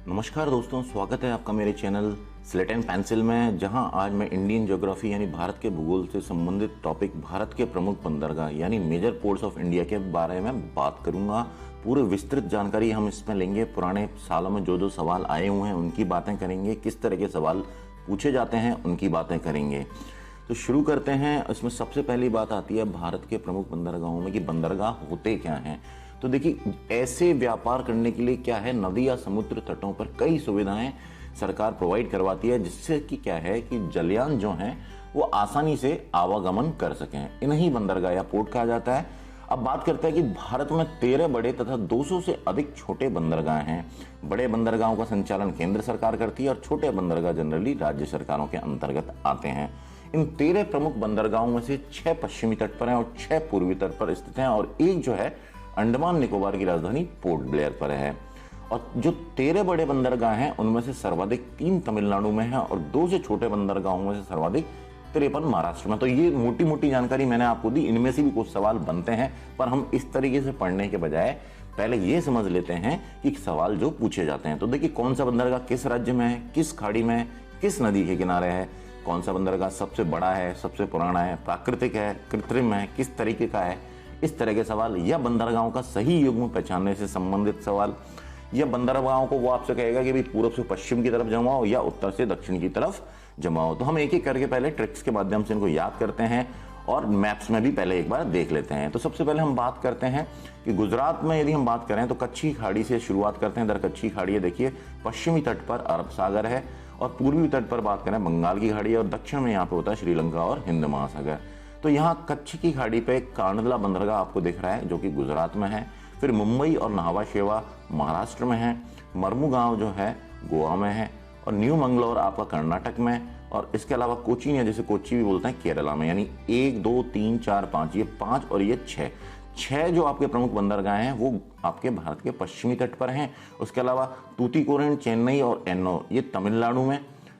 नमस्कार दोस्तों, स्वागत है आपका मेरे चैनल स्लेट एंड पेंसिल में, जहां आज मैं इंडियन ज्योग्राफी यानी भारत के भूगोल से संबंधित टॉपिक भारत के प्रमुख बंदरगाह यानी मेजर पोर्ट्स ऑफ इंडिया के बारे में बात करूंगा। पूरे विस्तृत जानकारी हम इसमें लेंगे। पुराने सालों में जो सवाल आए हुए हैं उनकी बातें करेंगे, किस तरह के सवाल पूछे जाते हैं उनकी बातें करेंगे। तो शुरू करते हैं। इसमें सबसे पहली बात आती है भारत के प्रमुख बंदरगाहों में कि बंदरगाह होते क्या हैं। तो देखिए, ऐसे व्यापार करने के लिए क्या है, नदी या समुद्र तटों पर कई सुविधाएं सरकार प्रोवाइड करवाती है, जिससे कि क्या है कि जलयान जो हैं वो आसानी से आवागमन कर सकें। इन्हीं बंदरगाह या पोर्ट कहा जाता है। अब बात करते हैं कि भारत में 13 बड़े तथा 200 से अधिक छोटे बंदरगाह हैं। बड़े बंदरगाहों का संचालन केंद्र सरकार करती है और छोटे बंदरगाह जनरली राज्य सरकारों के अंतर्गत आते हैं। इन 13 प्रमुख बंदरगाहों में से 6 पश्चिमी तट पर हैं और 6 पूर्वी तट पर स्थित हैं, और एक जो है अंडमान निकोबार की राजधानी पोर्ट ब्लेयर पर है। और जो 13 बड़े बंदरगाह हैं उनमें से सर्वाधिक 3 तमिलनाडु में है और 2 से छोटे बंदरगाहों में से सर्वाधिक 53 महाराष्ट्र में। तो ये मोटी मोटी जानकारी मैंने आपको दी। इनमें से भी कुछ सवाल बनते हैं, पर हम इस तरीके से पढ़ने के बजाय पहले ये समझ लेते हैं कि सवाल जो पूछे जाते हैं। तो देखिए, कौन सा बंदरगाह किस राज्य में है, किस खाड़ी में है, किस नदी के किनारे है, कौन सा बंदरगाह सबसे बड़ा है, सबसे पुराना है, प्राकृतिक है, कृत्रिम है, किस तरीके का है, इस तरह के सवाल, या बंदरगाहों का सही युग्म पहचानने से संबंधित सवाल, या बंदरगाहों को वो आपसे कहेगा कि भाई पूर्व से पश्चिम की तरफ जमाओ या उत्तर से दक्षिण की तरफ जमाओ। तो हम एक एक करके पहले ट्रिक्स के माध्यम से इनको याद करते हैं और मैप्स में भी पहले एक बार देख लेते हैं। तो सबसे पहले हम बात करते हैं कि गुजरात में यदि हम बात करें तो कच्छी खाड़ी से शुरुआत करते हैं। इधर कच्छी खाड़ी है, देखिए पश्चिमी तट पर अरब सागर है, और पूर्वी तट पर बात करें बंगाल की खाड़ी है, और दक्षिण में यहाँ पे होता है श्रीलंका और हिंद महासागर। तो यहाँ कच्छ की खाड़ी पे कांडला बंदरगाह आपको दिख रहा है जो कि गुजरात में है। फिर मुंबई और नाहवा शेवा महाराष्ट्र में है। मरमुगांव जो है गोवा में है, और न्यू मंगलोर आपका कर्नाटक में, और इसके अलावा कोचीन या जैसे कोच्चि भी बोलते हैं केरला में। यानी 1 2 3 4 5, ये 5 और ये 6 जो आपके प्रमुख बंदरगाह हैं वो आपके भारत के पश्चिमी तट पर हैं। उसके अलावा तूतीकोरिन, चेन्नई और एन्नोर ये तमिलनाडु में,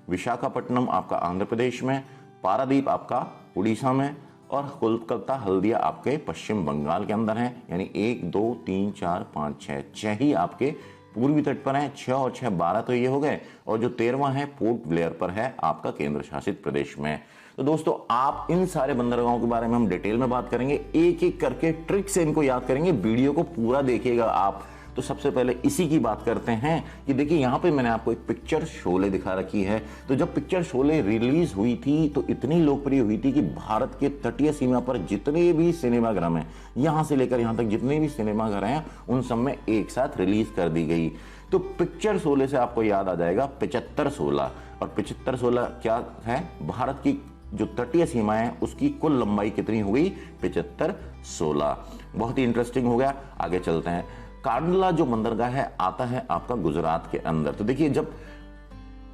विशाखापट्टनम आपका आंध्र प्रदेश में, पारादीप आपका उड़ीसा में, और कोलकाता हल्दिया आपके पश्चिम बंगाल के अंदर हैं। यानी 1 2 3 4 5 6 ही आपके पूर्वी तट पर हैं। 6 और 6 12 तो ये हो गए, और जो 13वां है पोर्ट ब्लेयर पर है आपका केंद्र शासित प्रदेश में। तो दोस्तों, आप इन सारे बंदरगाहों के बारे में हम डिटेल में बात करेंगे, एक एक करके ट्रिक से इनको याद करेंगे। वीडियो को पूरा देखिएगा आप। तो सबसे पहले इसी की बात करते हैं कि देखिए, यहाँ पे मैंने आपको एक पिक्चर शोले दिखा रखी है। तो जब पिक्चर शोले रिलीज हुई थी तो इतनी लोकप्रिय हुई थी कि भारत के तटीय सीमा पर जितने भी सिनेमाघर हैं, यहाँ से लेकर यहाँ तक जितने भी सिनेमाघर हैं, उन सब में एक साथ रिलीज कर दी गई। तो पिक्चर शोले से आपको याद आ जाएगा 75-16, और 75-16 क्या है, भारत की जो तटीय सीमा है उसकी कुल लंबाई कितनी हो गई, 75-16। बहुत ही इंटरेस्टिंग हो गया। आगे चलते हैं। कांडला जो बंदरगाह है आता है आपका गुजरात के अंदर। तो देखिए, जब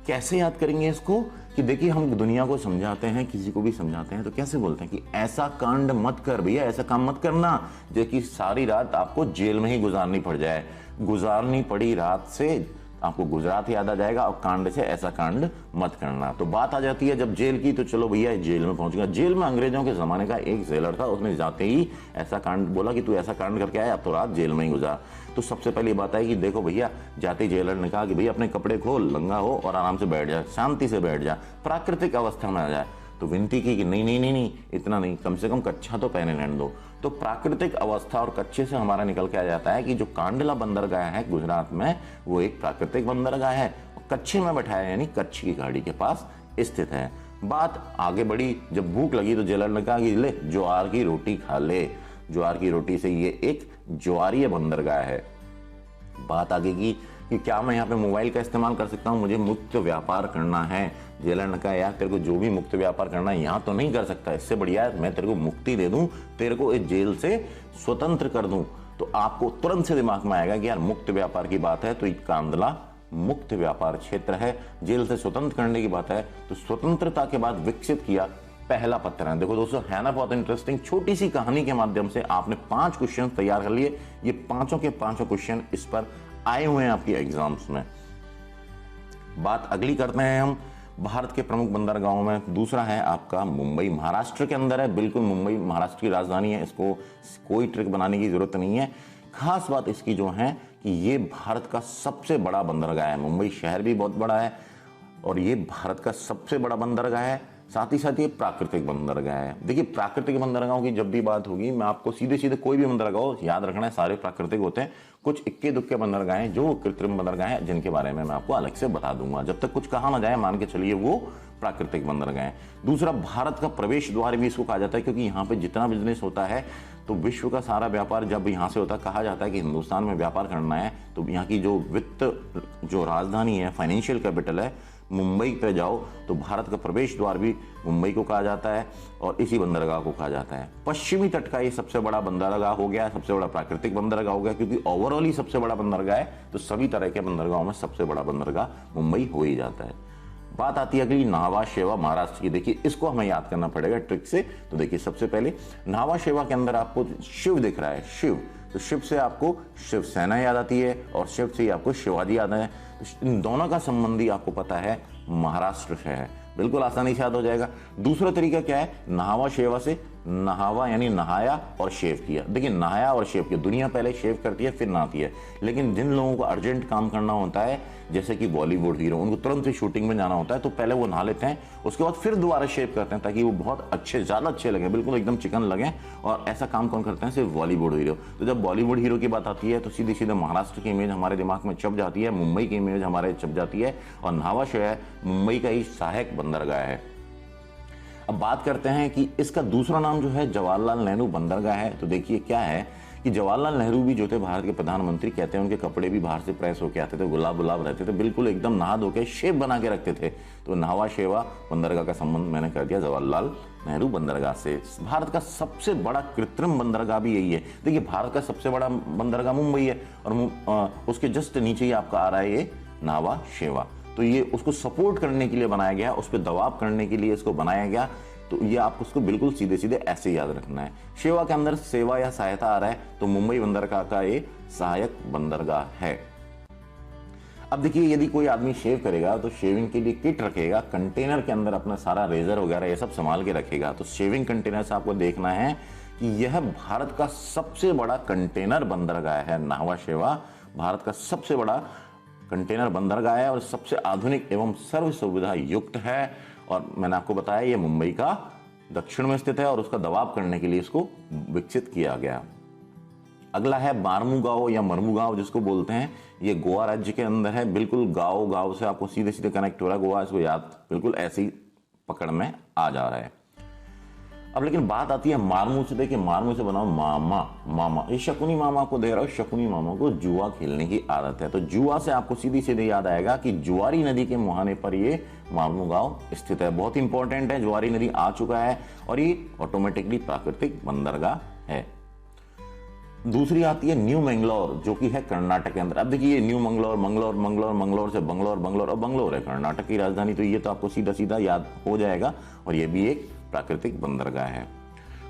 कैसे याद करेंगे इसको कि देखिए, हम दुनिया को समझाते हैं, किसी को भी समझाते हैं तो कैसे बोलते हैं कि ऐसा कांड मत कर भैया, ऐसा काम मत करना जो कि सारी रात आपको जेल में ही गुजारनी पड़ जाए। गुजारनी पड़ी रात से आपको गुजरात याद आ जाएगा, और कांड से ऐसा कांड मत करना। तो बात आ जाती है जब जेल की, तो चलो भैया जेल में पहुंच गया। जेल में अंग्रेजों के जमाने का एक जेलर था, उसने जाते ही ऐसा कांड बोला कि तू ऐसा कांड करके आया, अब तो रात जेल में ही गुजार। तो सबसे पहली बात है कि देखो भैया, जाते जेलर ने कहा कि भैया अपने कपड़े खोल, नंगा हो और आराम से बैठ जा, शांति से बैठ जा, प्राकृतिक अवस्था में आ जाए। तो विनती की कि नहीं नहीं नहीं नहीं, इतना नहीं, कम से कम कच्छा तो पहने रहने दो। तो प्राकृतिक अवस्था और कच्छे से हमारा निकल के आ जाता है कि जो कांडला बंदरगाह है गुजरात में वो एक प्राकृतिक बंदरगाह है, कच्छे में बैठाया यानी कच्छ की खाड़ी के पास स्थित है। बात आगे बढ़ी, जब भूख लगी तो जेलर ने कहा कि ले ज्वार की रोटी खा ले। ज्वार की रोटी से ये एक ज्वारीय बंदरगाह है। बात आगे की कि क्या मैं यहाँ पे मोबाइल का इस्तेमाल कर सकता हूँ, मुझे मुक्त व्यापार करना है। जेलर ने कहा यार, तेरे को जो भी मुक्त व्यापार करना है यहाँ तो नहीं कर सकता, इससे बढ़िया है मैं तेरे को मुक्ति दे दूं, तेरे को इस जेल से स्वतंत्र कर दूं। तो आपको तुरंत से दिमाग में आएगा कि यार मुक्त व्यापार की बात है तो ये कांडला मुक्त व्यापार क्षेत्र है। जेल से स्वतंत्र करने की बात है तो स्वतंत्रता के बाद विकसित किया पहला पत्थर है। देखो दोस्तों, है ना बहुत इंटरेस्टिंग। छोटी सी कहानी के माध्यम से आपने 5 क्वेश्चन तैयार कर लिए। ये पांचों के पांचों क्वेश्चन इस पर आए हुए हैं आपकी एग्जाम्स में। बात अगली करते हैं हम भारत के प्रमुख बंदरगाहों में। दूसरा है आपका मुंबई, महाराष्ट्र के अंदर है, बिल्कुल मुंबई महाराष्ट्र की राजधानी है। इसको कोई ट्रिक बनाने की जरूरत नहीं है। खास बात इसकी जो है कि ये भारत का सबसे बड़ा बंदरगाह है। मुंबई शहर भी बहुत बड़ा है और ये भारत का सबसे बड़ा बंदरगाह है। साथ ही साथ ये प्राकृतिक बंदरगाह है। देखिए, प्राकृतिक बंदरगाहों की जब भी बात होगी, मैं आपको सीधे सीधे कोई भी बंदरगाह हो याद रखना है, सारे प्राकृतिक होते हैं। कुछ इक्के दुक्के बंदरगाह हैं जो कृत्रिम बंदरगाह हैं, जिनके बारे में मैं आपको अलग से बता दूंगा। जब तक कुछ कहा ना जाए, मान के चलिए वो प्राकृतिक बंदरगाह है। दूसरा, भारत का प्रवेश द्वार भी इसको कहा जाता है, क्योंकि यहाँ पे जितना बिजनेस होता है तो विश्व का सारा व्यापार जब यहाँ से होता है, कहा जाता है कि हिंदुस्तान में व्यापार करना है तो यहाँ की जो वित्त जो राजधानी है, फाइनेंशियल कैपिटल है, मुंबई पे जाओ तो भारत का प्रवेश द्वार भी मुंबई को कहा जाता है और इसी बंदरगाह को कहा जाता है। पश्चिमी तट का ये सबसे बड़ा बंदरगाह हो गया, सबसे बड़ा प्राकृतिक बंदरगाह हो गया, क्योंकि ओवरऑल ही सबसे बड़ा बंदरगाह है, तो सभी तरह के बंदरगाहों में सबसे बड़ा बंदरगाह मुंबई हो ही जाता है। बात आती है अगली, नावा शेवा महाराष्ट्र की। देखिए, इसको हमें याद करना पड़ेगा ट्रिक से। तो देखिए, सबसे पहले नावा शेवा के अंदर आपको शिव दिख रहा है, शिव, तो शिव से आपको शिवसेना याद आती है और शिव से ही आपको शिवाजी याद है। तो इन दोनों का संबंधी आपको पता है महाराष्ट्र से है, बिल्कुल आसानी से याद हो जाएगा। दूसरा तरीका क्या है, नहावा शेवा से नहावा यानी नहाया और शेव किया। देखिए, नहाया और शेव किया, दुनिया पहले शेव करती है फिर नहाती है, लेकिन जिन लोगों को अर्जेंट काम करना होता है, जैसे कि बॉलीवुड हीरो, उनको तुरंत से शूटिंग में जाना होता है, तो पहले वो नहा लेते हैं, उसके बाद फिर दोबारा शेव करते हैं ताकि वो बहुत अच्छे, ज्यादा अच्छे लगे, बिल्कुल एकदम चिकन लगे। और ऐसा काम कौन करते हैं, सिर्फ बॉलीवुड हीरो। तो जब बॉलीवुड हीरो की बात आती है तो सीधे सीधे महाराष्ट्र की इमेज हमारे दिमाग में छप जाती है, मुंबई की इमेज हमारे छप जाती है, और नावा शेवा मुंबई का ही सहायक बंदरगाह है। अब बात करते हैं कि इसका दूसरा नाम जो है जवाहरलाल नेहरू बंदरगाह है। तो देखिए क्या है कि जवाहरलाल नेहरू भी जो थे भारत के प्रधानमंत्री, कहते हैं उनके कपड़े भी बाहर से प्रेस होके आते थे, गुलाब गुलाब रहते थे, बिल्कुल एकदम नहा धो के शेप बना के रखते थे। तो नावा शेवा बंदरगाह का संबंध मैंने कर दिया जवाहरलाल नेहरू बंदरगाह से। भारत का सबसे बड़ा कृत्रिम बंदरगाह भी यही है। देखिए, भारत का सबसे बड़ा बंदरगाह मुंबई है और उसके जस्ट नीचे ही आपका आ रहा है ये नावा शेवा। तो ये उसको सपोर्ट करने के लिए बनाया गया, उस पर दबाव करने के लिए इसको बनाया गया। तो ये आप उसको बिल्कुल सीधे सीधे ऐसे याद रखना है। शेवा के अंदर सेवा या सहायता आ रहा है, तो मुंबई बंदरगाह का ये सहायक बंदरगाह है। अब देखिए, यदि कोई आदमी शेव करेगा तो शेविंग के लिए किट रखेगा, कंटेनर के अंदर अपना सारा रेजर वगैरह ये सब संभाल के रखेगा। तो शेविंग कंटेनर से आपको देखना है कि यह भारत का सबसे बड़ा कंटेनर बंदरगाह है। नावा शेवा भारत का सबसे बड़ा कंटेनर बंदरगाह है और सबसे आधुनिक एवं सर्व सुविधा युक्त है। और मैंने आपको बताया ये मुंबई का दक्षिण में स्थित है और उसका दबाव करने के लिए इसको विकसित किया गया। अगला है मार्मुगांव या मर्मुगांव जिसको बोलते हैं, ये गोवा राज्य के अंदर है। बिल्कुल गांव गांव से आपको सीधे सीधे कनेक्ट हो रहा है गोवा, इसको याद बिल्कुल ऐसी पकड़ में आ जा रहा है। अब लेकिन बात आती है मारमू से। देखिए, मारमू से बनाओ मामा, मामा, ये शकुनी मामा को दे रहा हूं। शकुनी मामा को जुआ खेलने की आदत है, तो जुआ से आपको सीधी सीधे याद आएगा कि जुआरी नदी के मुहाने पर ये मारमू गांव स्थित है। बहुत इंपॉर्टेंट है, जुआरी नदी आ चुका है और ये ऑटोमेटिकली प्राकृतिक बंदरगाह है। दूसरी आती है न्यू मंगलौर, जो कि है कर्नाटक के अंदर। अब देखिए, न्यू मंगलौर, मंगलौर, मंगलौर, मंगलौर से बंगलौर, बंगलौर और बंगलौर है कर्नाटक की राजधानी। तो ये तो आपको सीधा सीधा याद हो जाएगा और ये भी एक प्राकृतिक बंदरगाह है।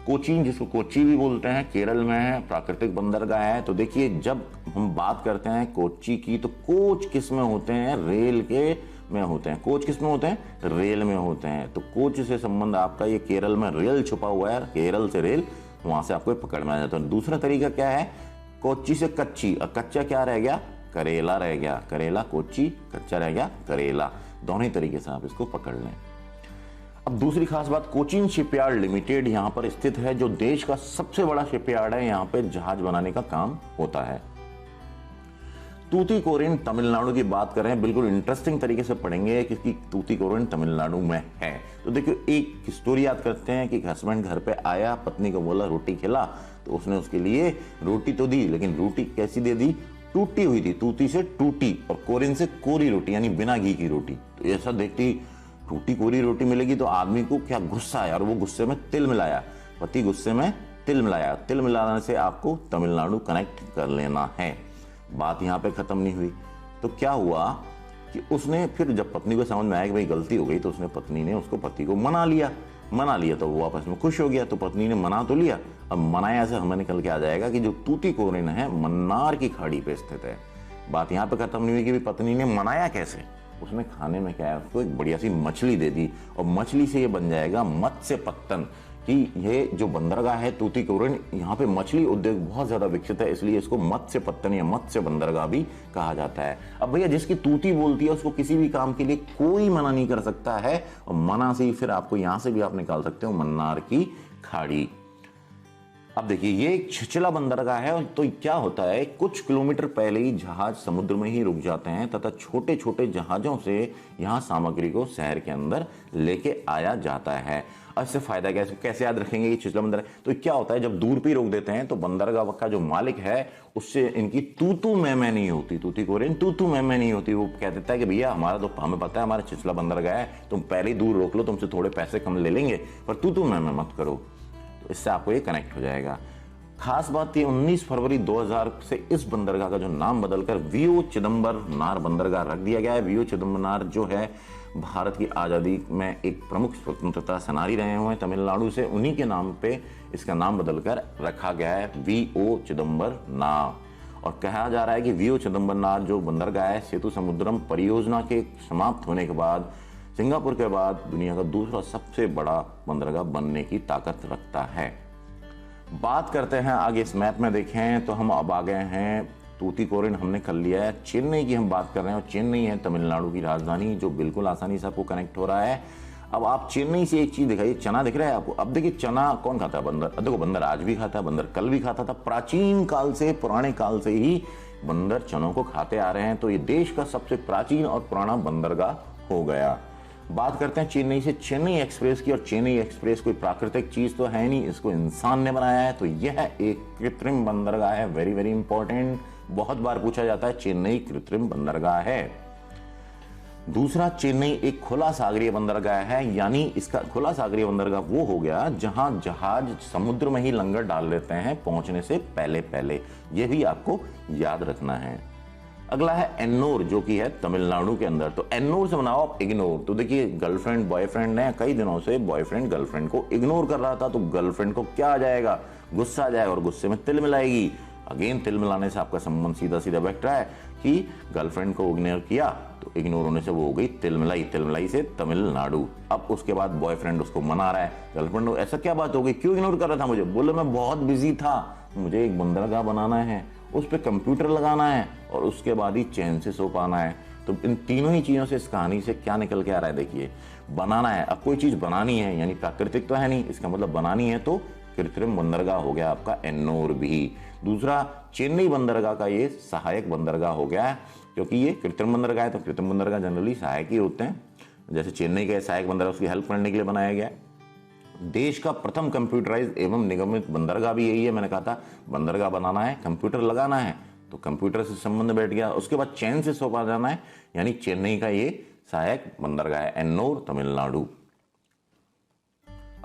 कोचीन, जिसको कोच्चि भी बोलते हैं, केरल में है, प्राकृतिक बंदरगाह है। तो देखिए, जब हम बात करते हैं कोच्चि की, तो कोच किस में होते हैं, रेल के में होते हैं। कोच किस में होते हैं, रेल में होते हैं। तो कोच से संबंध आपका ये केरल में रेल छुपा हुआ है, केरल से रेल, वहां से आपको पकड़ में आ जाता है। दूसरा तरीका क्या है, कोच्चि से कच्ची, और कच्चा क्या रह गया, करेला रह गया। करेला कोच्चि, कच्चा रह गया करेला। दोनों ही तरीके से आप इसको पकड़ लें। अब दूसरी खास बात, कोचीन शिपयार्ड लिमिटेड यहाँ पर स्थित है, जो देश का सबसे बड़ा शिपयार्ड है। यहाँ पे जहाज बनाने का काम होता है। तूतीकोरिन तमिलनाडु की बात करें, बिल्कुल इंटरेस्टिंग तरीके से पढ़ेंगे क्योंकि तूतीकोरिन तमिलनाडु में है। तो देखिए, एक स्टोरी याद करते हैं कि हस्बैंड घर पे आया, पत्नी को बोला रोटी खिला, तो उसने उसके लिए रोटी तो दी, लेकिन रोटी कैसी दे दी, टूटी हुई थी। तूती से टूटी और कोरिन से कोरी रोटी, यानी बिना घी की रोटी। तो ऐसा देखती टूटी कोरी रोटी मिलेगी तो आदमी को क्या गुस्सा है, और वो गुस्से में तिल मिलाया, पति गुस्से में तिल मिलाया। तिल मिलाने से आपको तमिलनाडु कनेक्ट कर लेना है। बात यहाँ पे खत्म नहीं हुई, तो क्या हुआ कि उसने फिर जब पत्नी को समझ में आया कि भाई गलती हो गई, तो उसने पत्नी ने उसको पति को मना लिया तो वो आपस में खुश हो गया। तो पत्नी ने मना तो लिया, अब मनाया से हमें निकल के आ जाएगा कि जो तूतीकोरिन है मन्नार की खाड़ी पे स्थित है। बात यहाँ पे खत्म नहीं हुई कि पत्नी ने मनाया कैसे, उसने खाने में क्या है, उसको एक बढ़िया सी मछली दे दी और मछली से ये बन जाएगा मत्स्य पत्तन, कि ये जो बंदरगाह है तूतीकोरिन, यहाँ पे मछली उद्योग बहुत ज्यादा विकसित है, इसलिए इसको मत्स्य पत्तन या मत्स्य बंदरगाह भी कहा जाता है। अब भैया जिसकी तूती बोलती है उसको किसी भी काम के लिए कोई मना नहीं कर सकता है, और मना से ही फिर आपको यहां से भी आप निकाल सकते हो मन्नार की खाड़ी। अब देखिए ये एक छिछला बंदरगाह है, तो क्या होता है कुछ किलोमीटर पहले ही जहाज समुद्र में ही रुक जाते हैं तथा छोटे छोटे जहाजों से यहाँ सामग्री को शहर के अंदर लेके आया जाता है। अब इससे फायदा क्या है, कैसे याद रखेंगे ये छिछला बंदरगाह? तो क्या होता है जब दूर पे रोक देते हैं तो बंदरगाह का जो मालिक है उससे इनकी तू तू मैं नहीं होती, तूतीकोरिन तू तू मैं नहीं होती। वो कह देता है कि भैया हमारा तो हमें पता है हमारा छिछला बंदरगाह है, तुम पहले ही दूर रोक लो, तुमसे थोड़े पैसे कम ले लेंगे, पर तू तू मैं मत करो। तो इससे आपको ये कनेक्ट हो जाएगा। खास बात ये 19 फरवरी 2000 से इस बंदरगाह का जो नाम बदलकर वीओ चिदम्बरनार बंदरगाह रख दिया गया है। वीओ चिदम्बरनार जो है भारत की आज़ादी में एक प्रमुख स्वतंत्रता सेनानी रहे हुए हैं तमिलनाडु से, उन्हीं के नाम पे इसका नाम बदलकर रखा गया है वीओ चिदम्बरनार। और कहा जा रहा है कि वीओ चिदम्बरनार जो बंदरगाह है सेतु समुद्रम परियोजना के समाप्त होने के बाद सिंगापुर के बाद दुनिया का दूसरा सबसे बड़ा बंदरगाह बनने की ताकत रखता है। बात करते हैं आगे इस मैप में देखें तो हम अब आ गए हैं तूतीकोरिन हमने कर लिया है, चेन्नई की हम बात कर रहे हैं और चेन्नई है तमिलनाडु की राजधानी जो बिल्कुल आसानी से आपको कनेक्ट हो रहा है। अब आप चेन्नई से एक चीज दिखाइए, चना दिख रहा है आपको? अब देखिए चना कौन खाता है? बंदर। देखो बंदर आज भी खाता है, बंदर कल भी खाता था, प्राचीन काल से पुराने काल से ही बंदर चनों को खाते आ रहे हैं, तो ये देश का सबसे प्राचीन और पुराना बंदरगाह हो गया। बात करते हैं चेन्नई से, चेन्नई एक्सप्रेस की। और चेन्नई एक्सप्रेस कोई प्राकृतिक चीज तो है नहीं, इसको इंसान ने बनाया है, तो यह एक कृत्रिम बंदरगाह है। वेरी वेरी इंपॉर्टेंट, बहुत बार पूछा जाता है, चेन्नई कृत्रिम बंदरगाह है। दूसरा, चेन्नई एक खुला सागरीय बंदरगाह है, यानी इसका खुला सागरीय बंदरगाह वो हो गया जहां जहाज समुद्र में ही लंगर डाल लेते हैं पहुंचने से पहले पहले, यह भी आपको याद रखना है। अगला है एन्नोर जो कि है तमिलनाडु के अंदर। तो एन्नोर से बनाओ आप इग्नोर। तो देखिए गर्लफ्रेंड बॉयफ्रेंड ने कई दिनों से बॉयफ्रेंड गर्लफ्रेंड को इग्नोर कर रहा था, तो गर्लफ्रेंड को क्या आ जाएगा? गुस्सा आ जाएगा और गुस्से में तिल मिलाएगी। अगेन तिल मिलाने से आपका संबंध सीधा सीधा बैठ रहा है कि गर्लफ्रेंड को इग्नोर किया तो इग्नोर होने से वो हो गई तिल मिलाई, तिल मिलाई से तमिलनाडु। अब उसके बाद बॉयफ्रेंड उसको मना रहा है, गर्लफ्रेंड ऐसा क्या बात हो गई, क्यों इग्नोर कर रहा था मुझे? बोले मैं बहुत बिजी था, मुझे एक बंदरगाह बनाना है, उस पर कंप्यूटर लगाना है और उसके बाद ही चैन से सो पाना है। तो इन तीनों ही चीजों से इस कहानी से क्या निकल के आ रहा है? देखिए बनाना है, अब कोई चीज बनानी है, यानी प्राकृतिक तो है नहीं, इसका मतलब बनानी है, तो कृत्रिम बंदरगाह हो गया आपका एन्नोर भी। दूसरा, चेन्नई बंदरगाह का ये सहायक बंदरगाह हो गया है, क्योंकि ये कृत्रिम बंदरगाह है तो कृत्रिम बंदरगाह जनरली सहायक ही होते हैं। जैसे चेन्नई का सहायक बंदरगाह उसकी हेल्प करने के लिए बनाया गया है। देश का प्रथम कंप्यूटराइज एवं निगमित बंदरगाह भी यही है। मैंने कहा था बंदरगाह बनाना है, कंप्यूटर लगाना है, तो कंप्यूटर से संबंध बैठ गया। उसके बाद चैन से सौंपा जाना है, यानी चेन्नई का ये सहायक बंदरगाह है एन्नोर तमिलनाडु।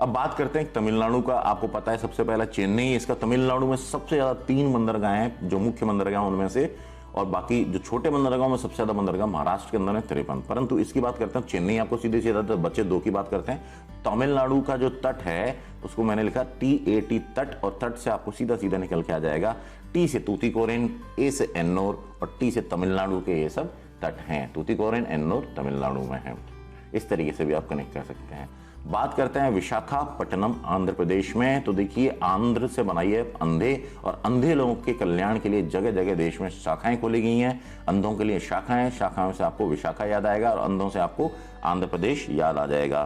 अब बात करते हैं तमिलनाडु का। आपको पता है सबसे पहला चेन्नई, इसका तमिलनाडु में सबसे ज्यादा 3 बंदरगाह हैं जो मुख्य बंदरगाह उनमें से, और बाकी जो छोटे बंदरगाहों में सबसे ज्यादा बंदरगाह महाराष्ट्र के अंदर है 53। परंतु इसकी बात करते हैं चेन्नई आपको सीधे सीधा, तो बच्चे 2 की बात करते हैं। तमिलनाडु का जो तट है उसको मैंने लिखा TAT तट, और तट से आपको सीधा सीधा निकल के आ जाएगा T से तूतीकोरिन, A से एन्नोर और T से तमिलनाडु के ये सब तट हैं। तूतीकोरिन एन्नोर तमिलनाडु में है। इस तरीके से भी आप कनेक्ट कर सकते हैं। बात करते हैं विशाखापट्टनम आंध्र प्रदेश में। तो देखिए आंध्र से बनाई है अंधे, और अंधे लोगों के कल्याण के लिए जगह जगह देश में शाखाएं खोली गई हैं। अंधों के लिए शाखाएं, शाखाओं से आपको विशाखा याद आएगा और अंधों से आपको आंध्र प्रदेश याद आ जाएगा।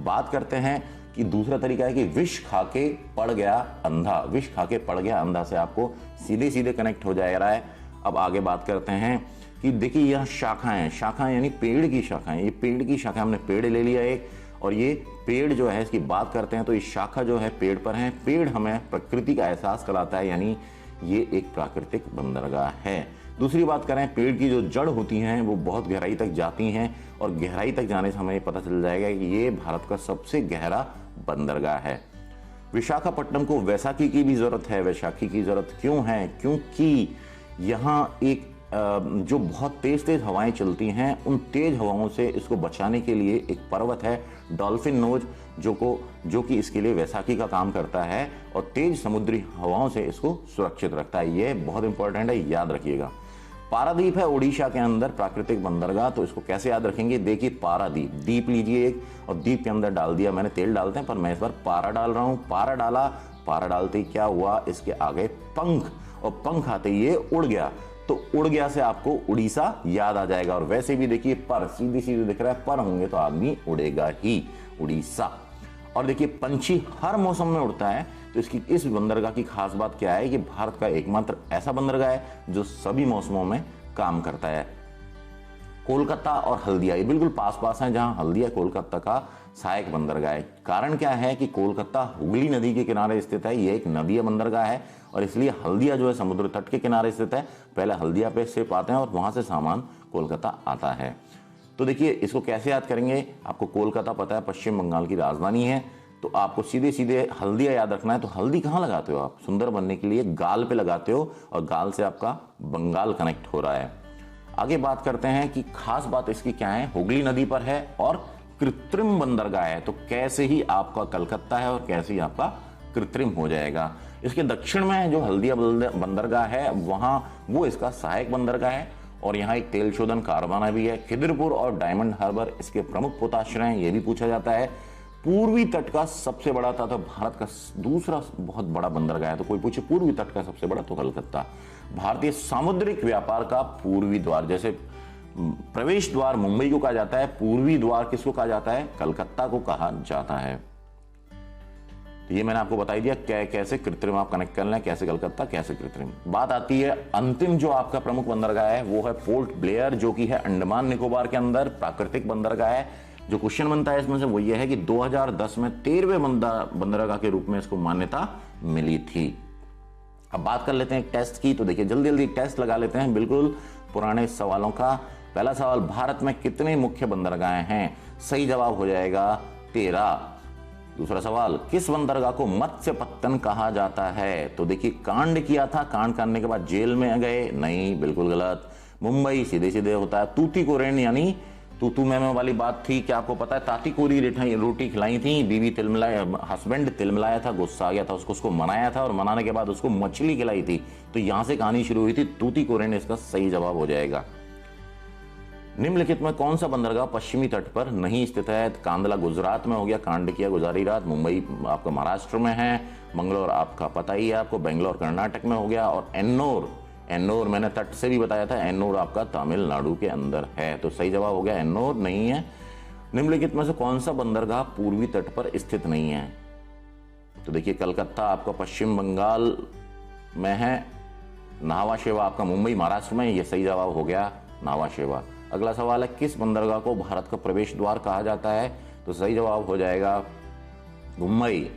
बात करते हैं कि दूसरा तरीका है कि विष खा के पड़ गया अंधा। विष खा के पड़ गया अंधा से आपको सीधे सीधे कनेक्ट हो जा रहा है। अब आगे बात करते हैं कि देखिए यह शाखाएं, शाखाएं यानी पेड़ की शाखाएं, ये पेड़ की शाखा, हमने पेड़ ले लिया एक, और ये पेड़ जो है इसकी बात करते हैं तो इस शाखा जो है पेड़ पर है। पेड़ हमें प्रकृति का एहसास कराता है, यानी ये एक प्राकृतिक बंदरगाह है। दूसरी बात करें, पेड़ की जो जड़ होती हैं वो बहुत गहराई तक जाती हैं, और गहराई तक जाने से हमें पता चल जाएगा कि ये भारत का सबसे गहरा बंदरगाह है। विशाखापट्टनम को वैसाखी की भी जरूरत है। वैसाखी की जरूरत क्यों है? क्योंकि यहाँ एक जो बहुत तेज तेज हवाएं चलती हैं, उन तेज हवाओं से इसको बचाने के लिए एक पर्वत है डॉल्फिन नोज, जो कि इसके लिए वैसाखी का काम करता है और तेज समुद्री हवाओं से इसको सुरक्षित रखता है। यह बहुत इंपॉर्टेंट है, याद रखिएगा। पारादीप है उड़ीसा के अंदर प्राकृतिक बंदरगाह। तो इसको कैसे याद रखेंगे, देखिए पारादीप, दीप लीजिए एक और दीप के अंदर डाल दिया मैंने, तेल डालते हैं पर मैं इस बार पारा डाल रहा हूं। पारा डाला, पारा डालते ही क्या हुआ, इसके आगे पंख, और पंख आते ही ये उड़ गया। तो उड़ गया से आपको उड़ीसा याद आ जाएगा। और वैसे भी देखिए पर सीधे सीधे दिख रहा है, पर होंगे तो आदमी उड़ेगा ही, उड़ीसा। और देखिए पंछी हर मौसम में उड़ता है। तो इसकी इस बंदरगाह की खास बात क्या है कि भारत का एकमात्र ऐसा बंदरगाह है जो सभी मौसमों में काम करता है। कोलकाता और हल्दिया ये बिल्कुल पास पास हैं, जहां हल्दिया कोलकाता का सहायक बंदरगाह है। कारण क्या है कि कोलकाता हुगली नदी के किनारे स्थित है, ये एक नदीय बंदरगाह है और इसलिए हल्दिया जो है समुद्र तट के किनारे स्थित है। पहले हल्दिया पे शिप आते हैं और वहां से सामान कोलकाता आता है। तो देखिए इसको कैसे याद करेंगे, आपको कोलकाता पता है पश्चिम बंगाल की राजधानी है, तो आपको सीधे सीधे हल्दिया याद रखना है। तो हल्दी कहाँ लगाते हो आप, सुंदर बनने के लिए गाल पे लगाते हो और गाल से आपका बंगाल कनेक्ट हो रहा है। आगे बात करते हैं कि खास बात इसकी क्या है, हुगली नदी पर है और कृत्रिम बंदरगाह है। तो कैसे ही आपका कलकत्ता है और कैसे ही आपका कृत्रिम हो जाएगा। इसके दक्षिण में जो हल्दिया बंदरगाह है वहां वो इसका सहायक बंदरगाह है और यहाँ एक तेल शोधन कारखाना भी है। खिदिरपुर और डायमंड हार्बर इसके प्रमुख पोताश्रय हैं, ये भी पूछा जाता है। पूर्वी तट का सबसे बड़ा था तो भारत का दूसरा बहुत बड़ा बंदरगाह है। तो कोई पूछे पूर्वी तट का सबसे बड़ा तो कलकत्ता। भारतीय सामुद्रिक व्यापार का पूर्वी द्वार, जैसे प्रवेश द्वार मुंबई को कहा जाता है, पूर्वी द्वार किसको कहा जाता है, कलकत्ता को कहा जाता है। तो ये मैंने आपको बता दिया कैसे कृत्रिम आप कनेक्ट करना है, कैसे कलकत्ता कैसे कृत्रिम। बात आती है अंतिम जो आपका प्रमुख बंदरगाह है वो है पोर्ट ब्लेयर, जो कि है अंडमान निकोबार के अंदर प्राकृतिक बंदरगाह है। जो क्वेश्चन बनता है इसमें से वो ये है कि 2010 में 13वें बंदरगाह के रूप में इसको मान्यता मिली थी। अब बात कर लेते हैं एक टेस्ट की। तो देखिए जल्दी जल्दी टेस्ट लगा लेते हैं बिल्कुल पुराने सवालों का। पहला सवाल, भारत में कितने मुख्य बंदरगाह हैं, सही जवाब हो जाएगा 13। दूसरा सवाल, किस बंदरगाह को मत्स्य पत्तन कहा जाता है। तो देखिए कांड किया था, कांड करने के बाद जेल में गए, नहीं बिल्कुल गलत। मुंबई सीधे सीधे होता है। तूतीकोरिन यानी तूतू मैमे वाली बात थी, क्या आपको पता है, ताती कोरी रोटी खिलाई थी, बीवी तिलमिलाया, हस्बैंड तिलमिलाया था, गुस्सा आ गया था, उसको मनाया था और मनाने के बाद उसको मछली खिलाई थी। तो यहां से कहानी शुरू हुई थी, तूतीकोरिन इसका सही जवाब हो जाएगा। निम्नलिखित में कौन सा बंदरगाह पश्चिमी तट पर नहीं स्थित है। कांदला गुजरात में हो गया, कांड किया गुजारी रात। मुंबई आपका महाराष्ट्र में है। मंगलोर आपका पता ही है आपको, बेंगलोर कर्नाटक में हो गया। और एन्नोर मैंने तट से भी बताया था, एन्नोर आपका तमिलनाडु के अंदर है। तो सही जवाब हो गया एन्नोर नहीं है। निम्नलिखित में से कौन सा बंदरगाह पूर्वी तट पर स्थित नहीं है। तो देखिए कलकत्ता आपका पश्चिम बंगाल में है, नावा शेवा आपका मुंबई महाराष्ट्र में, यह सही जवाब हो गया नावा शेवा। अगला सवाल है, किस बंदरगाह को भारत का प्रवेश द्वार कहा जाता है। तो सही जवाब हो जाएगा मुंबई।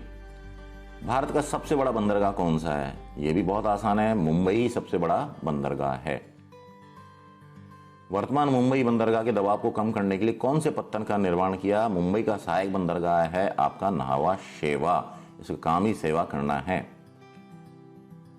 भारत का सबसे बड़ा बंदरगाह कौन सा है, यह भी बहुत आसान है, मुंबई सबसे बड़ा बंदरगाह है। वर्तमान मुंबई बंदरगाह के दबाव को कम करने के लिए कौन से पत्तन का निर्माण किया। मुंबई का सहायक बंदरगाह है आपका नावा शेवा, इसका काम ही सेवा करना है।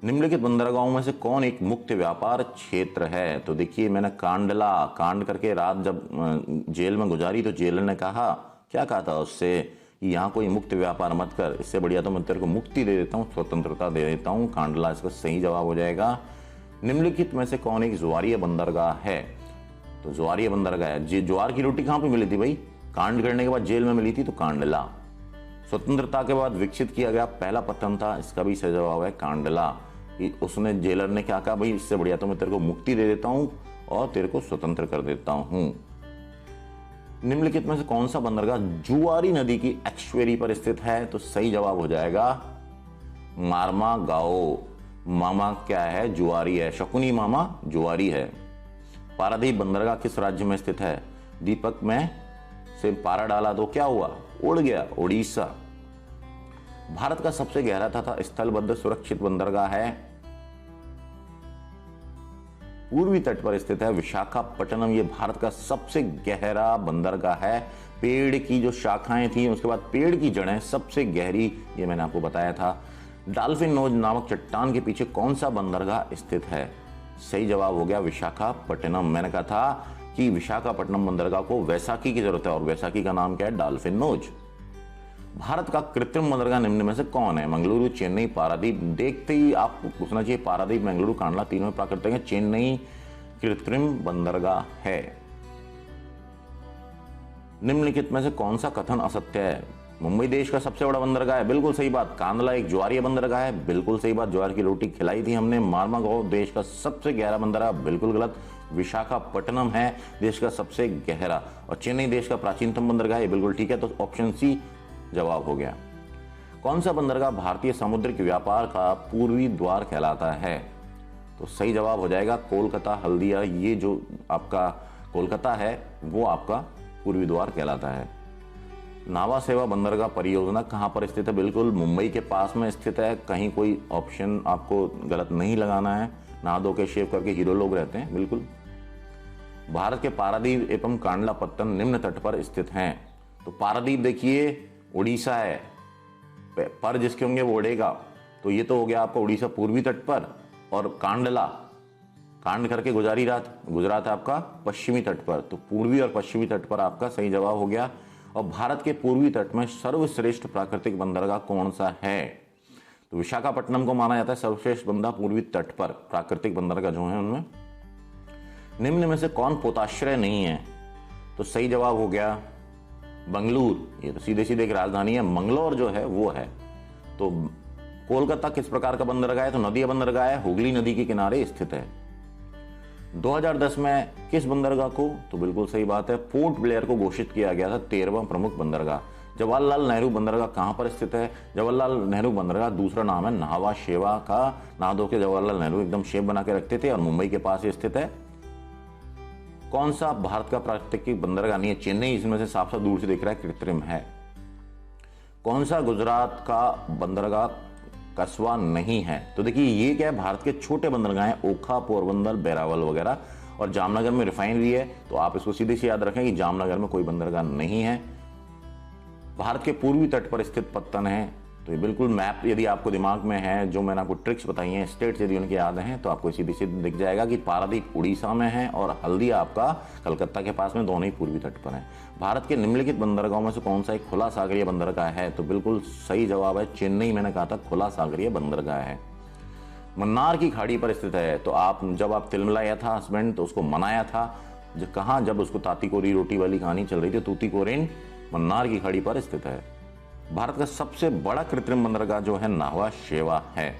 निम्नलिखित बंदरगाहों में से कौन एक मुक्त व्यापार क्षेत्र है। तो देखिए मैंने कांड करके रात जब जेल में गुजारी तो जेलर ने कहा, क्या कहा था उससे, यहाँ कोई मुक्त व्यापार मत कर, इससे बढ़िया तो मैं तेरे को मुक्ति दे देता हूँ, स्वतंत्रता दे देता हूँ। कांडला इसका सही जवाब हो जाएगा। निम्नलिखित में से कौन एक ज्वारीय बंदरगाह है। तो ज्वारीय बंदरगाह है, ज्वार की रोटी कहाँ पे मिली थी भाई, कांड करने के बाद जेल में मिली थी, तो कांडला। स्वतंत्रता के बाद विकसित किया गया पहला पत्तन था, इसका भी सही जवाब है कांडला। उसने जेलर ने क्या कहा, भाई इससे बढ़िया तो मैं तेरे को मुक्ति दे देता हूं और तेरे को स्वतंत्र कर देता हूं। निम्नलिखित में से कौन सा बंदरगाह जुआरी नदी की एक्चुएरी पर स्थित है। तो सही जवाब हो जाएगा मारमा गाओ। मामा क्या है, जुआरी है, शकुनी मामा जुआरी है। पारादीप बंदरगाह किस राज्य में स्थित है। दीपक में से पारा डाला तो क्या हुआ, उड़ गया, उड़ीसा। भारत का सबसे गहरा तथा स्थलबद्ध सुरक्षित बंदरगाह है, पूर्वी तट पर स्थित है विशाखापट्टनम। ये भारत का सबसे गहरा बंदरगाह है। पेड़ की जो शाखाएं थी उसके बाद पेड़ की जड़ें सबसे गहरी, ये मैंने आपको बताया था। डॉल्फिन नोज नामक चट्टान के पीछे कौन सा बंदरगाह स्थित है। सही जवाब हो गया विशाखापट्टनम। मैंने कहा था कि विशाखापट्टनम बंदरगाह को वैसाखी की जरूरत है और वैसाखी का नाम क्या है, डॉल्फिन नोज। भारत का कृत्रिम बंदरगाह निम्न में से कौन है। मंगलुरु, चेन्नई, पारादीप। देखते ही आपको पूछना चाहिए पारादीप, मंगलुरु, कांडला तीनों प्राकृतिक है। चेन्नई कृत्रिम बंदरगाह है? निम्नलिखित में से कौन सा कथन असत्य है? मुंबई देश का सबसे बड़ा बंदरगाह है, बिल्कुल सही बात। कांदला एक ज्वारीय बंदरगाह है, बिल्कुल सही बात, ज्वार की रोटी खिलाई थी हमने। मार्मागांव देश का सबसे गहरा बंदरगाह, बिल्कुल गलत। विशाखापट्टनम है देश का सबसे गहरा, और चेन्नई देश का प्राचीनतम बंदरगाह है, बिल्कुल ठीक है। तो ऑप्शन सी जवाब हो गया। कौन सा बंदरगाह भारतीय समुद्रिक व्यापार का पूर्वी द्वार कहलाता है? तो सही जवाब हो जाएगा कोलकाता हल्दिया। ये जो आपका कोलकाता है वो आपका पूर्वी द्वार कहलाता है। नावा सेवा बंदरगाह परियोजना कहां पर स्थित है? बिल्कुल मुंबई के पास में स्थित है। कहीं कोई ऑप्शन आपको गलत नहीं लगाना है। नहा धो के शेव करके हीरो लोग रहते हैं, बिल्कुल। भारत के पारादीप एवं कांडलापत्तन निम्न तट पर स्थित हैं। तो पारादीप देखिए उड़ीसा है, पर जिसके होंगे वो उड़ेगा, तो ये तो हो गया आपका उड़ीसा पूर्वी तट पर। और कांडला, कांड करके गुजरात है आपका पश्चिमी तट पर। तो पूर्वी और पश्चिमी तट पर आपका सही जवाब हो गया। और भारत के पूर्वी तट में सर्वश्रेष्ठ प्राकृतिक बंदरगाह कौन सा है? तो विशाखापट्टनम को माना जाता है सर्वश्रेष्ठ बंदरगाह पूर्वी तट पर, प्राकृतिक बंदरगाह जो है उनमें। निम्न में से कौन पोताश्रय नहीं है? तो सही जवाब हो गया बंगलुरु। ये तो सीधे सीधे एक राजधानी है, मंगलौर जो है वो है। तो कोलकाता किस प्रकार का बंदरगाह है? तो नदी बंदरगाह है, हुगली नदी के किनारे स्थित है। 2010 में किस बंदरगाह को? तो बिल्कुल सही बात है, पोर्ट ब्लेयर को घोषित किया गया था 13वां प्रमुख बंदरगाह। जवाहरलाल नेहरू बंदरगाह कहां पर स्थित है? जवाहरलाल नेहरू बंदरगाह दूसरा नाम है नावा शेवा का। नहा धो के जवाहरलाल नेहरू एकदम शेप बना के रखते थे, और मुंबई के पास स्थित है। कौन सा भारत का प्राकृतिक बंदरगाह नहीं है? चेन्नई इसमें से साफ साफ दूर से दिख रहा है, कृत्रिम है। कौन सा गुजरात का बंदरगाह कस्बा नहीं है? तो देखिए ये क्या है, भारत के छोटे बंदरगाह हैं, ओखा, पोरबंदर, बैरावल वगैरह, और जामनगर में रिफाइनरी है। तो आप इसको सीधे से याद रखें कि जामनगर में कोई बंदरगाह नहीं है। भारत के पूर्वी तट पर स्थित पत्तन है। तो ये बिल्कुल मैप यदि आपको दिमाग में है, जो मैंने आपको ट्रिक्स बताई हैं, स्टेट्स यदि उनके याद हैं, तो आपको सीधे सीधे दिख जाएगा कि पारादीप उड़ीसा में है और हल्दिया आपका कलकत्ता के पास में, दोनों ही पूर्वी तट पर हैं। भारत के निम्नलिखित बंदरगाहों में से कौन सा एक खुला सागरीय बंदरगाह है? तो बिल्कुल सही जवाब है चेन्नई। मैंने कहा था खुला सागरीय बंदरगाह है। मन्नार की खाड़ी पर स्थित है। तो आप जब आप तिलमिलाया था हस्बैंड, तो उसको मनाया था कहाँ? जब उसको ताती कोरी रोटी वाली कहानी चल रही थी, तूतीकोरिन मन्नार की खाड़ी पर स्थित है। भारत का सबसे बड़ा कृत्रिम बंदरगाह जो है नावा शेवा है।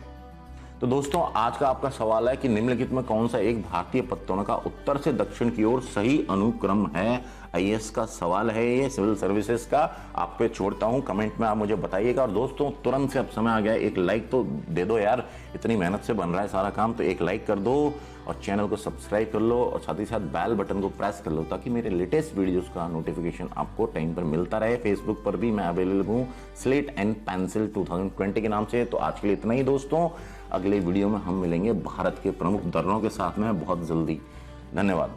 तो दोस्तों आज का आपका सवाल है कि निम्नलिखित में कौन सा एक भारतीय पत्तन का उत्तर से दक्षिण की ओर सही अनुक्रम है? आईएएस का सवाल है ये, सिविल सर्विसेज का। आप पे छोड़ता हूं, कमेंट में आप मुझे बताइएगा। और दोस्तों तुरंत से अब समय आ गया, एक लाइक तो दे दो यार, इतनी मेहनत से बन रहा है सारा काम, तो एक लाइक कर दो और चैनल को सब्सक्राइब कर लो, और साथ ही साथ बेल बटन को प्रेस कर लो, ताकि मेरे लेटेस्ट वीडियोस का नोटिफिकेशन आपको टाइम पर मिलता रहे। फेसबुक पर भी मैं अवेलेबल हूँ स्लेट एंड पेंसिल 2020 के नाम से। तो आज के लिए इतना ही दोस्तों, अगले वीडियो में हम मिलेंगे भारत के प्रमुख धरणों के साथ में बहुत जल्दी। धन्यवाद।